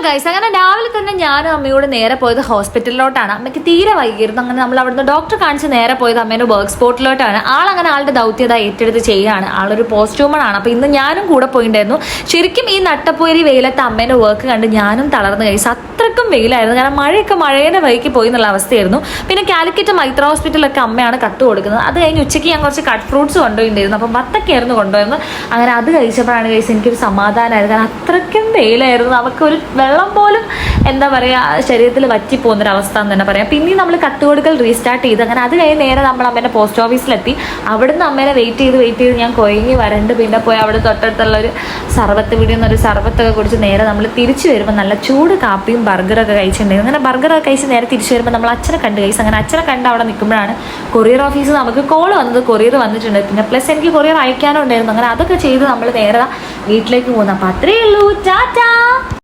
Guys, അങ്ങനെ രാവിലെ തന്നെ ഞാനും അമ്മയോട് നേരെ പോയത് ഹോസ്പിറ്റലിലോട്ടാണ്. അമ്മയ്ക്ക് തീരെ വൈകിയിരുന്നു. അങ്ങനെ നമ്മൾ അവിടുന്ന് ഡോക്ടറെ കാണിച്ച് നേരെ പോയത് അമ്മേൻ്റെ വർക്ക് സ്പോട്ടിലോട്ടാണ്. ആളങ്ങനെ ആളുടെ ദൗത്യത ഏറ്റെടുത്ത് ചെയ്യുകയാണ്. ആളൊരു പോസ്റ്റ് വുമണാണ്. അപ്പോൾ ഇന്ന് ഞാനും കൂടെ പോയിട്ടുണ്ടായിരുന്നു. ശരിക്കും ഈ നട്ടപ്പോരി വെയിലത്ത് അമ്മേൻ്റെ വർക്ക് കണ്ട് ഞാനും തളർന്നു ഗൈസ്. അത്രയ്ക്കും വെയിലായിരുന്നു. കാരണം മഴയൊക്കെ മഴേൻ്റെ വഴിക്ക് പോയി എന്നുള്ള അവസ്ഥയായിരുന്നു. പിന്നെ കാലിക്കറ്റ് മൈത്ര ഹോസ്പിറ്റലൊക്കെ അമ്മയാണ് കട്ട് കൊടുക്കുന്നത്. അത് കഴിഞ്ഞ് ഉച്ചയ്ക്ക് ഞാൻ കുറച്ച് കട്ട് ഫ്രൂട്ട്സ് കൊണ്ടുപോയിട്ടുണ്ടായിരുന്നു. അപ്പം ബത്തൊക്കെയായിരുന്നു കൊണ്ടുപോയിരുന്നത്. അങ്ങനെ അത് കഴിച്ചപ്പോഴാണ് ഗൈസ് എനിക്കൊരു സമാധാനമായിരുന്നു. കാരണം അത്രയ്ക്കും വെയിലായിരുന്നു. നമുക്കൊരു വെള്ളം പോലും എന്താ പറയുക ശരീരത്തിൽ വറ്റിപ്പോകുന്നൊരവസ്ഥ എന്ന് തന്നെ പറയാം. പിന്നെ നമ്മൾ കത്ത് കൊടുക്കൽ റീസ്റ്റാർട്ട് ചെയ്ത് അങ്ങനെ അത് കഴിഞ്ഞ് നേരെ നമ്മൾ അമ്മേൻ്റെ പോസ്റ്റ് ഓഫീസിലെത്തി. അവിടുന്ന് അമ്മേനെ വെയിറ്റ് ചെയ്ത് ഞാൻ കൊയങ്ങി വരണ്ട് പിന്നെ പോയി അവിടെ തൊട്ടടുത്തുള്ളൊരു സർവത്ത് വീടിൽ നിന്നൊരു സർവത്തൊക്കെ കുടിച്ച് നേരെ നമ്മൾ തിരിച്ചു വരുമ്പോൾ നല്ല ചൂട് കാപ്പിയും ബർഗറൊക്കെ കഴിച്ചിട്ടുണ്ടായിരുന്നു. അങ്ങനെ ബർഗറൊക്കെ കഴിച്ച് നേരെ തിരിച്ചു വരുമ്പോൾ നമ്മൾ അച്ഛനെ കണ്ട് കഴിച്ചു. അങ്ങനെ അച്ഛനെ കണ്ട് അവിടെ നിൽക്കുമ്പോഴാണ് കൊറിയർ ഓഫീസ് നമുക്ക് കോൾ വന്നത്. കൊറിയർ വന്നിട്ടുണ്ട്. പിന്നെ പ്ലസ് എനിക്ക് കൊറിയർ അയക്കാനും ഉണ്ടായിരുന്നു. അങ്ങനെ അതൊക്കെ ചെയ്ത് നമ്മൾ നേരെ വീട്ടിലേക്ക് പോകുന്നു. അപ്പോൾ അത്രയേ ഉള്ളൂ. ടാറ്റാ.